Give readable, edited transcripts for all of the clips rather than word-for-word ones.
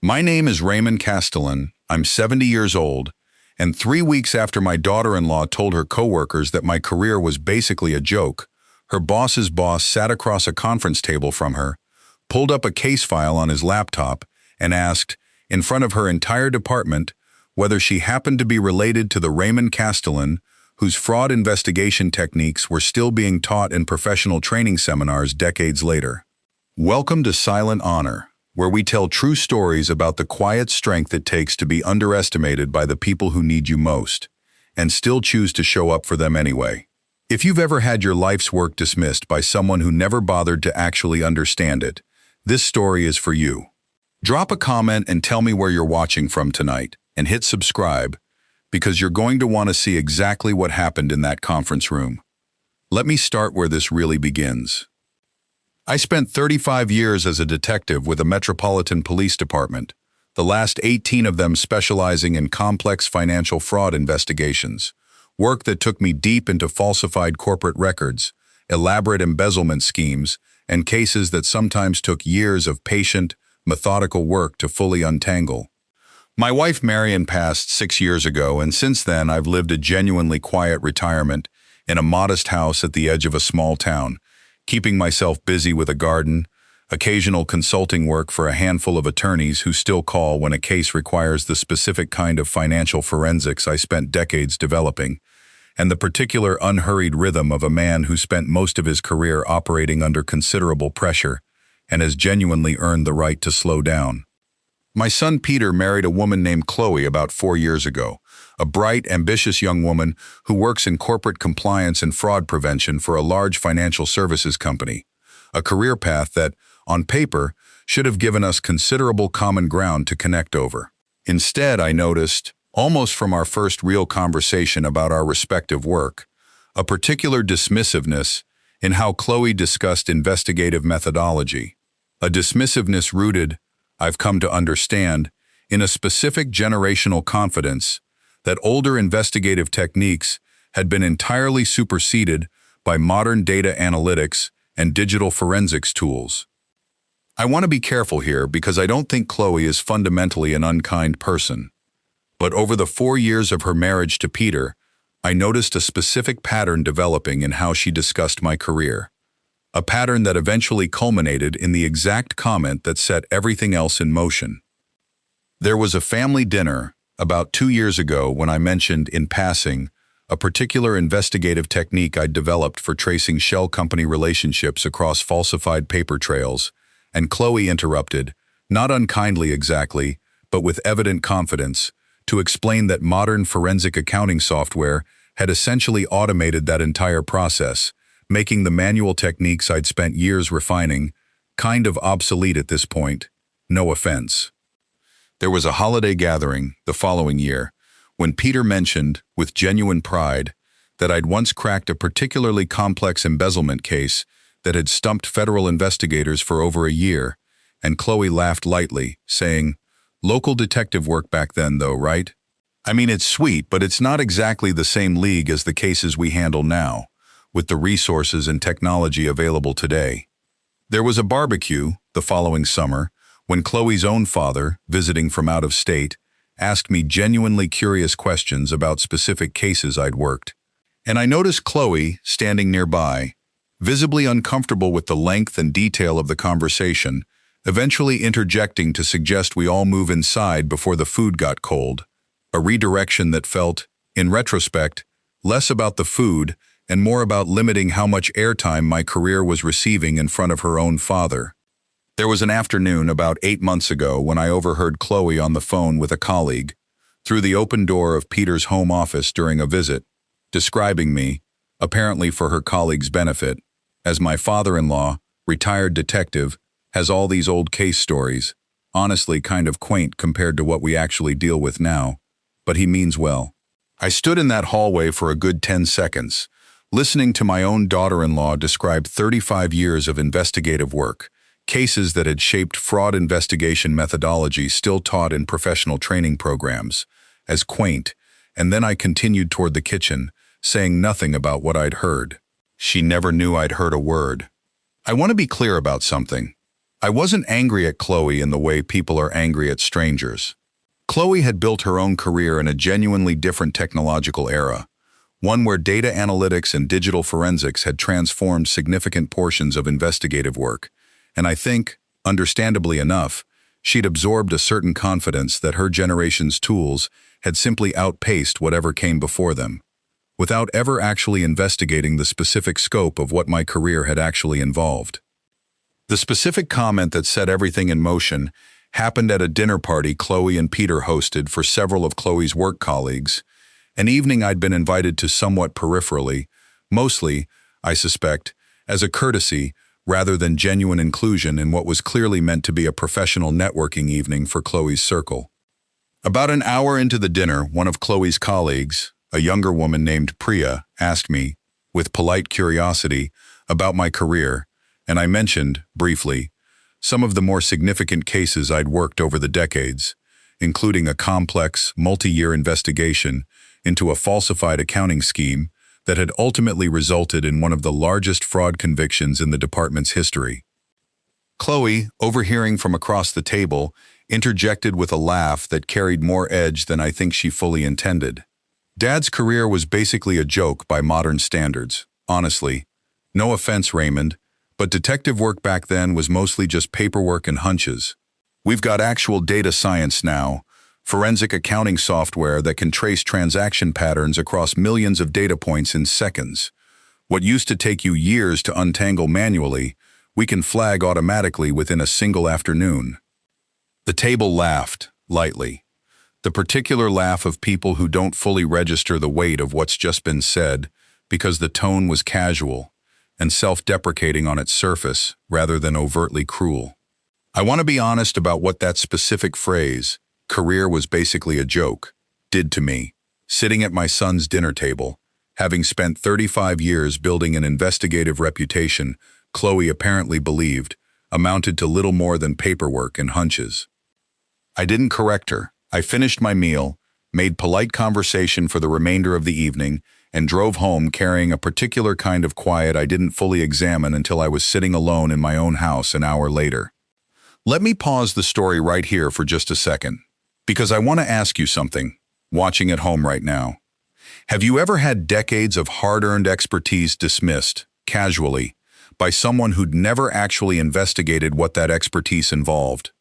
My name is Raymond Castellan. I'm 70 years old, and 3 weeks after my daughter-in-law told her coworkers that my career was basically a joke, her boss's boss sat across a conference table from her, pulled up a case file on his laptop, and asked, in front of her entire department, whether she happened to be related to the Raymond Castellan, whose fraud investigation techniques were still being taught in professional training seminars decades later. Welcome to Silent Honor, where we tell true stories about the quiet strength it takes to be underestimated by the people who need you most, and still choose to show up for them anyway. If you've ever had your life's work dismissed by someone who never bothered to actually understand it, this story is for you. Drop a comment and tell me where you're watching from tonight, and hit subscribe, because you're going to want to see exactly what happened in that conference room. Let me start where this really begins. I spent 35 years as a detective with a Metropolitan Police Department, the last 18 of them specializing in complex financial fraud investigations, work that took me deep into falsified corporate records, elaborate embezzlement schemes, and cases that sometimes took years of patient, methodical work to fully untangle. My wife Marion passed 6 years ago, and since then I've lived a genuinely quiet retirement in a modest house at the edge of a small town, keeping myself busy with a garden, occasional consulting work for a handful of attorneys who still call when a case requires the specific kind of financial forensics I spent decades developing, and the particular unhurried rhythm of a man who spent most of his career operating under considerable pressure and has genuinely earned the right to slow down. My son Peter married a woman named Chloe about 4 years ago, a bright, ambitious young woman who works in corporate compliance and fraud prevention for a large financial services company, a career path that, on paper, should have given us considerable common ground to connect over. Instead, I noticed, almost from our first real conversation about our respective work, a particular dismissiveness in how Chloe discussed investigative methodology, a dismissiveness rooted, I've come to understand, in a specific generational confidence that older investigative techniques had been entirely superseded by modern data analytics and digital forensics tools. I want to be careful here because I don't think Chloe is fundamentally an unkind person. But over the 4 years of her marriage to Peter, I noticed a specific pattern developing in how she discussed my career. A pattern that eventually culminated in the exact comment that set everything else in motion. There was a family dinner about 2 years ago when I mentioned, in passing, a particular investigative technique I'd developed for tracing shell company relationships across falsified paper trails, and Chloe interrupted, not unkindly exactly, but with evident confidence, to explain that modern forensic accounting software had essentially automated that entire process, making the manual techniques I'd spent years refining kind of obsolete at this point. No offense. There was a holiday gathering the following year when Peter mentioned, with genuine pride, that I'd once cracked a particularly complex embezzlement case that had stumped federal investigators for over a year, and Chloe laughed lightly, saying, "Local detective work back then, though, right? I mean, it's sweet, but it's not exactly the same league as the cases we handle now, with the resources and technology available today." There was a barbecue the following summer when Chloe's own father, visiting from out of state, asked me genuinely curious questions about specific cases I'd worked. And I noticed Chloe, standing nearby, visibly uncomfortable with the length and detail of the conversation, eventually interjecting to suggest we all move inside before the food got cold, a redirection that felt, in retrospect, less about the food and more about limiting how much airtime my career was receiving in front of her own father. There was an afternoon about 8 months ago when I overheard Chloe on the phone with a colleague, through the open door of Peter's home office during a visit, describing me, apparently for her colleague's benefit, as my father-in-law, retired detective, has all these old case stories, honestly kind of quaint compared to what we actually deal with now, but he means well. I stood in that hallway for a good 10 seconds, listening to my own daughter-in-law describe 35 years of investigative work, cases that had shaped fraud investigation methodology still taught in professional training programs, as quaint, and then I continued toward the kitchen, saying nothing about what I'd heard. She never knew I'd heard a word. I want to be clear about something. I wasn't angry at Chloe in the way people are angry at strangers. Chloe had built her own career in a genuinely different technological era, one where data analytics and digital forensics had transformed significant portions of investigative work, and I think, understandably enough, she'd absorbed a certain confidence that her generation's tools had simply outpaced whatever came before them, without ever actually investigating the specific scope of what my career had actually involved. The specific comment that set everything in motion happened at a dinner party Chloe and Peter hosted for several of Chloe's work colleagues, an evening I'd been invited to somewhat peripherally, mostly, I suspect, as a courtesy rather than genuine inclusion in what was clearly meant to be a professional networking evening for Chloe's circle. About an hour into the dinner, one of Chloe's colleagues, a younger woman named Priya, asked me, with polite curiosity, about my career, and I mentioned, briefly, some of the more significant cases I'd worked over the decades, including a complex, multi-year investigation into a falsified accounting scheme that had ultimately resulted in one of the largest fraud convictions in the department's history. Chloe, overhearing from across the table, interjected with a laugh that carried more edge than I think she fully intended. Dad's career was basically a joke by modern standards, honestly. No offense, Raymond, but detective work back then was mostly just paperwork and hunches. We've got actual data science now, forensic accounting software that can trace transaction patterns across millions of data points in seconds. What used to take you years to untangle manually, we can flag automatically within a single afternoon. The table laughed, lightly. The particular laugh of people who don't fully register the weight of what's just been said, because the tone was casual and self-deprecating on its surface rather than overtly cruel. I want to be honest about what that specific phrase, career was basically a joke, did to me, sitting at my son's dinner table, having spent 35 years building an investigative reputation Chloe apparently believed amounted to little more than paperwork and hunches. I didn't correct her. I finished my meal, made polite conversation for the remainder of the evening, and drove home carrying a particular kind of quiet I didn't fully examine until I was sitting alone in my own house an hour later. Let me pause the story right here for just a second, because I want to ask you something, watching at home right now. Have you ever had decades of hard-earned expertise dismissed, casually, by someone who'd never actually investigated what that expertise involved?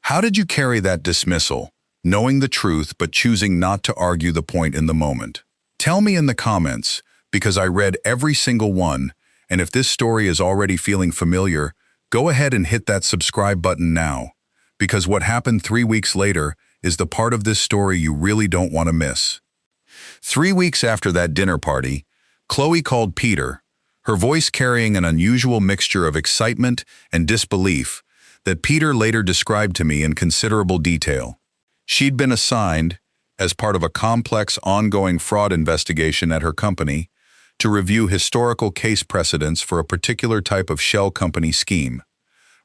How did you carry that dismissal, knowing the truth but choosing not to argue the point in the moment? Tell me in the comments, because I read every single one, and if this story is already feeling familiar, go ahead and hit that subscribe button now, because what happened 3 weeks later is the part of this story you really don't want to miss. 3 weeks after that dinner party, Chloe called Peter, her voice carrying an unusual mixture of excitement and disbelief that Peter later described to me in considerable detail. She'd been assigned, as part of a complex ongoing fraud investigation at her company, to review historical case precedents for a particular type of shell company scheme,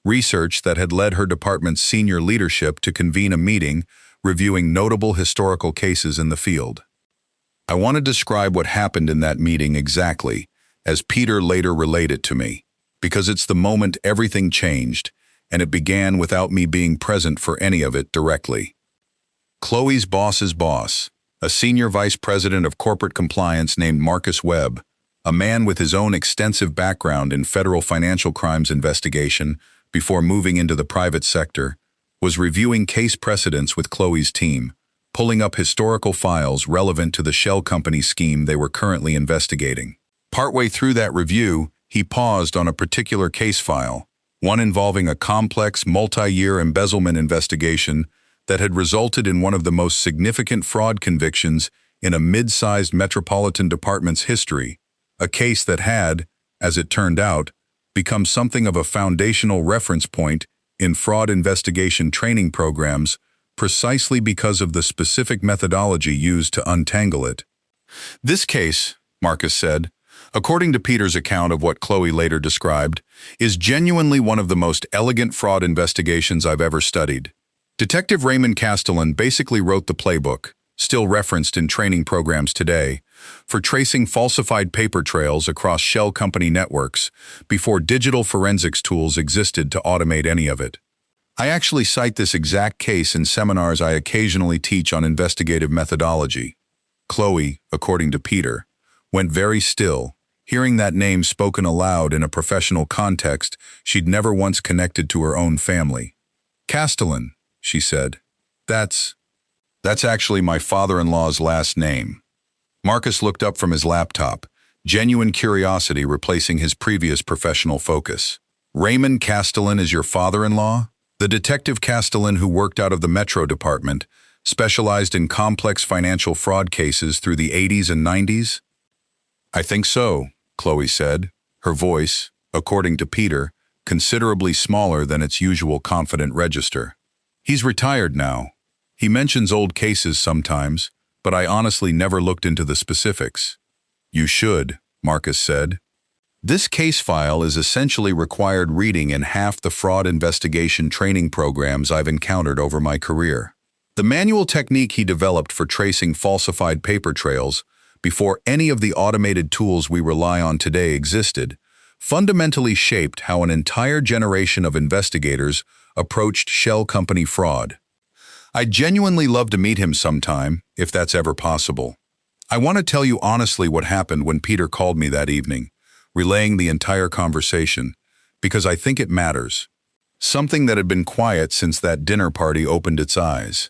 research that had led her department's senior leadership to convene a meeting reviewing notable historical cases in the field. I want to describe what happened in that meeting exactly, as Peter later relayed it to me, because it's the moment everything changed, and it began without me being present for any of it directly. Chloe's boss's boss, a senior vice president of corporate compliance named Marcus Webb, a man with his own extensive background in federal financial crimes investigation before moving into the private sector, was reviewing case precedents with Chloe's team, pulling up historical files relevant to the shell company scheme they were currently investigating. Partway through that review, he paused on a particular case file, one involving a complex multi-year embezzlement investigation that had resulted in one of the most significant fraud convictions in a mid-sized metropolitan department's history, a case that had, as it turned out, become something of a foundational reference point in fraud investigation training programs precisely because of the specific methodology used to untangle it. This case, Marcus said, according to Peter's account of what Chloe later described, is genuinely one of the most elegant fraud investigations I've ever studied. Detective Raymond Castellan basically wrote the playbook, still referenced in training programs today, for tracing falsified paper trails across shell company networks before digital forensics tools existed to automate any of it. I actually cite this exact case in seminars I occasionally teach on investigative methodology. Chloe, according to Peter, went very still, hearing that name spoken aloud in a professional context she'd never once connected to her own family. Castellan, she said. That's actually my father-in-law's last name. Marcus looked up from his laptop, genuine curiosity replacing his previous professional focus. Raymond Castellan is your father-in-law? The Detective Castellan who worked out of the Metro Department, specialized in complex financial fraud cases through the 80s and 90s? I think so, Chloe said, her voice, according to Peter, considerably smaller than its usual confident register. He's retired now. He mentions old cases sometimes, but I honestly never looked into the specifics. You should, Marcus said. This case file is essentially required reading in half the fraud investigation training programs I've encountered over my career. The manual technique he developed for tracing falsified paper trails before any of the automated tools we rely on today existed fundamentally shaped how an entire generation of investigators approached shell company fraud. I'd genuinely love to meet him sometime, if that's ever possible. I want to tell you honestly what happened when Peter called me that evening, relaying the entire conversation, because I think it matters. Something that had been quiet since that dinner party opened its eyes.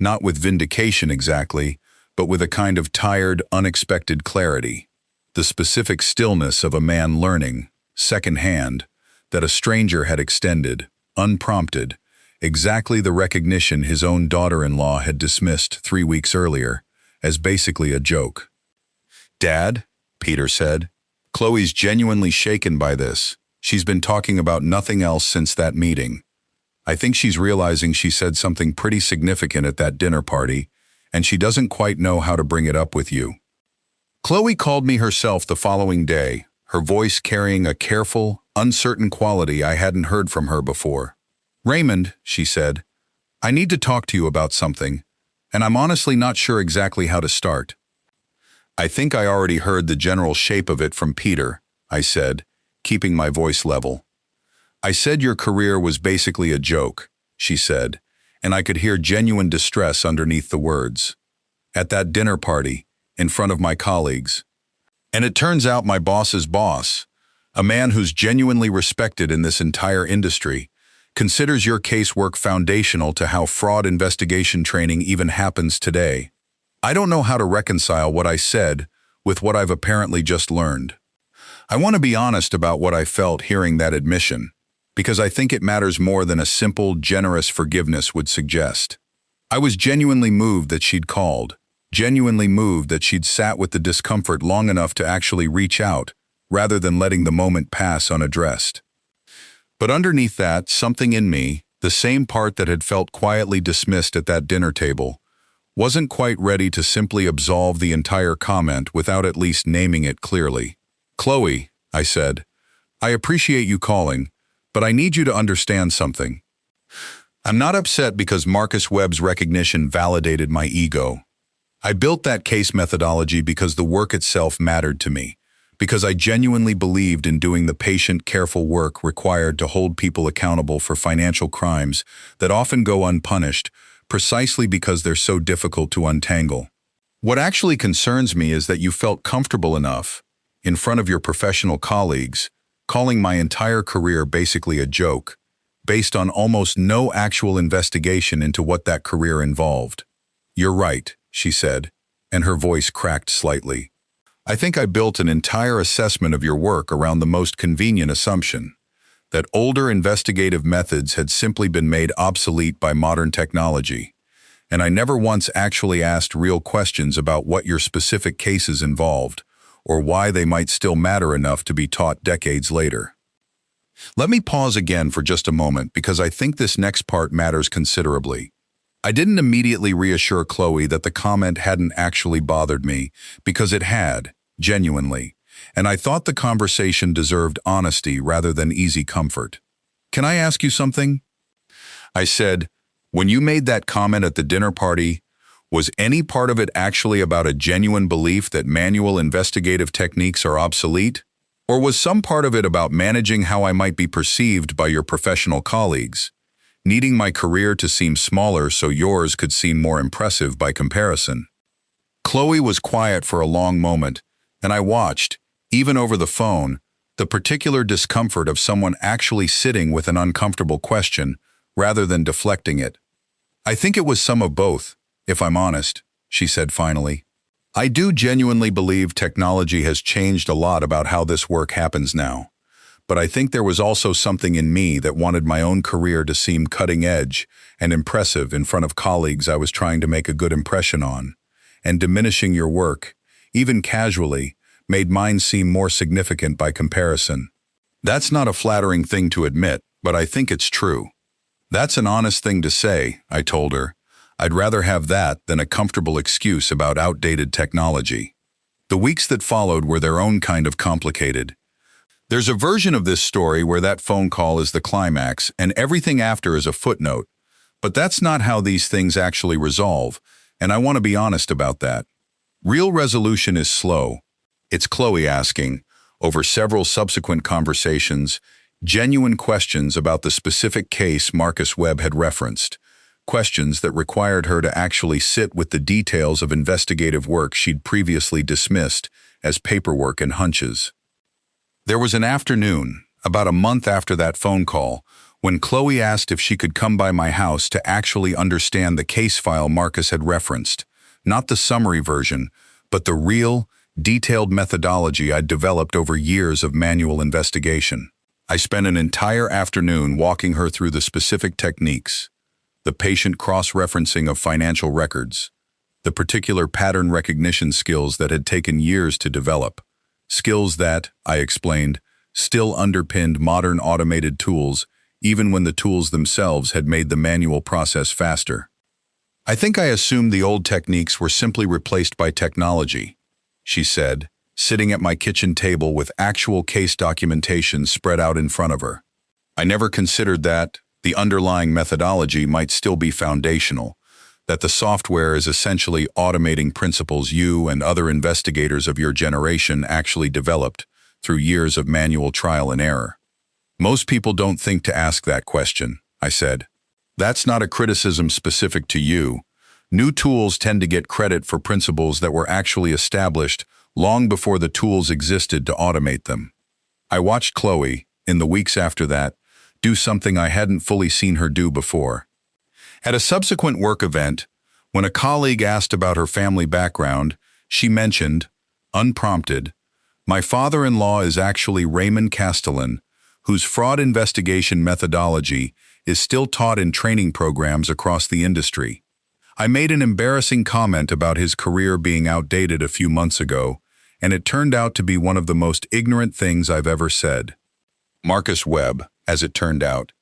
Not with vindication exactly, but with a kind of tired, unexpected clarity. The specific stillness of a man learning, secondhand, that a stranger had extended, unprompted, exactly the recognition his own daughter-in-law had dismissed 3 weeks earlier, as basically a joke. "Dad," Peter said, "Chloe's genuinely shaken by this. She's been talking about nothing else since that meeting. I think she's realizing she said something pretty significant at that dinner party, and she doesn't quite know how to bring it up with you." Chloe called me herself the following day, her voice carrying a careful, uncertain quality I hadn't heard from her before. "Raymond," she said, "I need to talk to you about something, and I'm honestly not sure exactly how to start." "I think I already heard the general shape of it from Peter," I said, keeping my voice level. "I said your career was basically a joke," she said, and I could hear genuine distress underneath the words. "At that dinner party, in front of my colleagues. And it turns out my boss's boss, a man who's genuinely respected in this entire industry, considers your casework foundational to how fraud investigation training even happens today. I don't know how to reconcile what I said with what I've apparently just learned. I want to be honest about what I felt hearing that admission, because I think it matters more than a simple, generous forgiveness would suggest. I was genuinely moved that she'd called, genuinely moved that she'd sat with the discomfort long enough to actually reach out, rather than letting the moment pass unaddressed. But underneath that, something in me, the same part that had felt quietly dismissed at that dinner table, wasn't quite ready to simply absolve the entire comment without at least naming it clearly. "Chloe," I said, "I appreciate you calling, but I need you to understand something. I'm not upset because Marcus Webb's recognition validated my ego. I built that case methodology because the work itself mattered to me, because I genuinely believed in doing the patient, careful work required to hold people accountable for financial crimes that often go unpunished, precisely because they're so difficult to untangle. What actually concerns me is that you felt comfortable enough, in front of your professional colleagues, calling my entire career basically a joke, based on almost no actual investigation into what that career involved." "You're right," she said, and her voice cracked slightly. "I think I built an entire assessment of your work around the most convenient assumption, that older investigative methods had simply been made obsolete by modern technology, and I never once actually asked real questions about what your specific cases involved, or why they might still matter enough to be taught decades later." Let me pause again for just a moment because I think this next part matters considerably. I didn't immediately reassure Chloe that the comment hadn't actually bothered me, because it had, genuinely, and I thought the conversation deserved honesty rather than easy comfort. "Can I ask you something?" I said, "When you made that comment at the dinner party, Was any part of it actually about a genuine belief that manual investigative techniques are obsolete? Or was some part of it about managing how I might be perceived by your professional colleagues, needing my career to seem smaller so yours could seem more impressive by comparison? Chloe was quiet for a long moment, and I watched, even over the phone, the particular discomfort of someone actually sitting with an uncomfortable question rather than deflecting it. "I think it was some of both, if I'm honest," she said finally. "I do genuinely believe technology has changed a lot about how this work happens now. But I think there was also something in me that wanted my own career to seem cutting edge and impressive in front of colleagues I was trying to make a good impression on. And diminishing your work, even casually, made mine seem more significant by comparison. That's not a flattering thing to admit, but I think it's true." "That's an honest thing to say," I told her. "I'd rather have that than a comfortable excuse about outdated technology." The weeks that followed were their own kind of complicated. There's a version of this story where that phone call is the climax and everything after is a footnote, but that's not how these things actually resolve, and I want to be honest about that. Real resolution is slow. It's Chloe asking, over several subsequent conversations, genuine questions about the specific case Marcus Webb had referenced, questions that required her to actually sit with the details of investigative work she'd previously dismissed as paperwork and hunches. There was an afternoon, about a month after that phone call, when Chloe asked if she could come by my house to actually understand the case file Marcus had referenced, not the summary version, but the real, detailed methodology I'd developed over years of manual investigation. I spent an entire afternoon walking her through the specific techniques, the patient cross-referencing of financial records, the particular pattern recognition skills that had taken years to develop, skills that, I explained, still underpinned modern automated tools even when the tools themselves had made the manual process faster. "I think I assumed the old techniques were simply replaced by technology," she said, sitting at my kitchen table with actual case documentation spread out in front of her. "I never considered that the underlying methodology might still be foundational, that the software is essentially automating principles you and other investigators of your generation actually developed through years of manual trial and error." "Most people don't think to ask that question," I said. "That's not a criticism specific to you. New tools tend to get credit for principles that were actually established long before the tools existed to automate them." I watched Chloe, in the weeks after that, do something I hadn't fully seen her do before. At a subsequent work event, when a colleague asked about her family background, she mentioned, unprompted, "My father-in-law is actually Raymond Castellan, whose fraud investigation methodology is still taught in training programs across the industry." I made an embarrassing comment about his career being outdated a few months ago, and it turned out to be one of the most ignorant things I've ever said. Marcus Webb, as it turned out,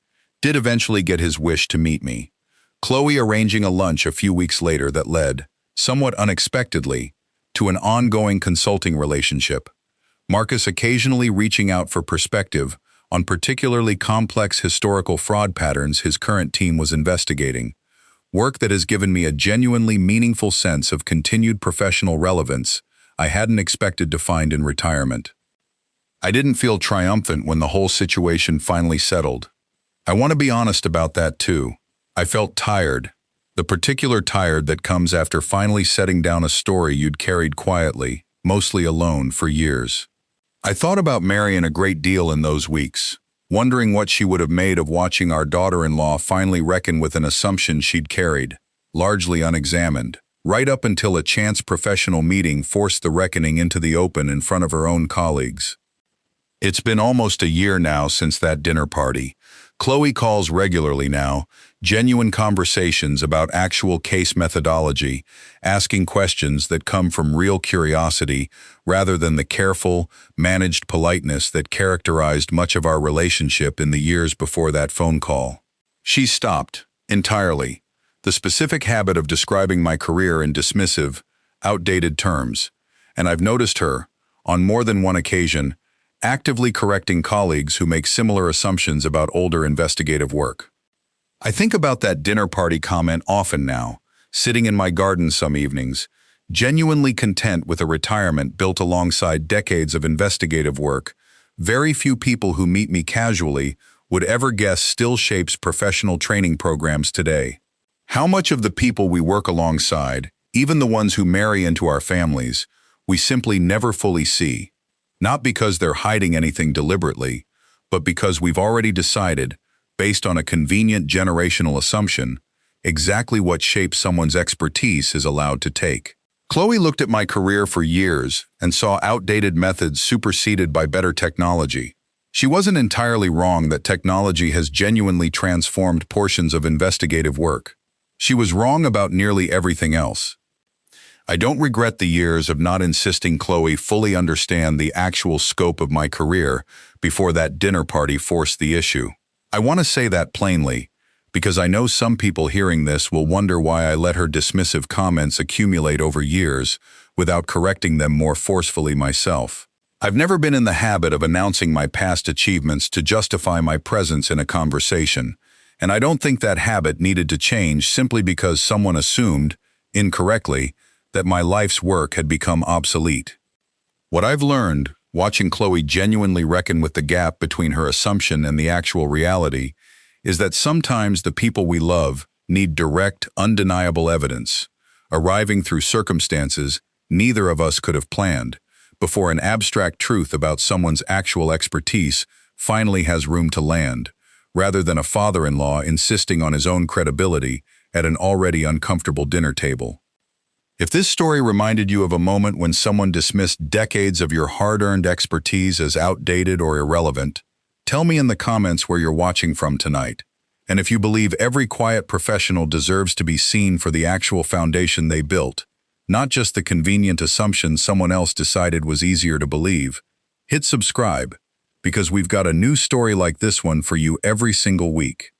did eventually get his wish to meet me, Chloe arranging a lunch a few weeks later that led, somewhat unexpectedly, to an ongoing consulting relationship. Marcus occasionally reaching out for perspective on particularly complex historical fraud patterns his current team was investigating, work that has given me a genuinely meaningful sense of continued professional relevance I hadn't expected to find in retirement. I didn't feel triumphant when the whole situation finally settled. I want to be honest about that too. I felt tired, the particular tired that comes after finally setting down a story you'd carried quietly, mostly alone, for years. I thought about Marion a great deal in those weeks, wondering what she would have made of watching our daughter-in-law finally reckon with an assumption she'd carried, largely unexamined, right up until a chance professional meeting forced the reckoning into the open in front of her own colleagues. It's been almost a year now since that dinner party. Chloe calls regularly now, genuine conversations about actual case methodology, asking questions that come from real curiosity rather than the careful, managed politeness that characterized much of our relationship in the years before that phone call. She stopped, entirely, the specific habit of describing my career in dismissive, outdated terms, and I've noticed her, on more than one occasion, actively correcting colleagues who make similar assumptions about older investigative work. I think about that dinner party comment often now, sitting in my garden some evenings, genuinely content with a retirement built alongside decades of investigative work. Very few people who meet me casually would ever guess still shapes professional training programs today. How much of the people we work alongside, even the ones who marry into our families, we simply never fully see. Not because they're hiding anything deliberately, but because we've already decided, based on a convenient generational assumption, exactly what shape someone's expertise is allowed to take. Chloe looked at my career for years and saw outdated methods superseded by better technology. She wasn't entirely wrong that technology has genuinely transformed portions of investigative work. She was wrong about nearly everything else. I don't regret the years of not insisting Chloe fully understand the actual scope of my career before that dinner party forced the issue. I want to say that plainly, because I know some people hearing this will wonder why I let her dismissive comments accumulate over years without correcting them more forcefully myself. I've never been in the habit of announcing my past achievements to justify my presence in a conversation, and I don't think that habit needed to change simply because someone assumed, incorrectly, that my life's work had become obsolete. What I've learned, watching Chloe genuinely reckon with the gap between her assumption and the actual reality, is that sometimes the people we love need direct, undeniable evidence, arriving through circumstances neither of us could have planned, before an abstract truth about someone's actual expertise finally has room to land, rather than a father-in-law insisting on his own credibility at an already uncomfortable dinner table. If this story reminded you of a moment when someone dismissed decades of your hard-earned expertise as outdated or irrelevant, tell me in the comments where you're watching from tonight. And if you believe every quiet professional deserves to be seen for the actual foundation they built, not just the convenient assumption someone else decided was easier to believe, hit subscribe, because we've got a new story like this one for you every single week.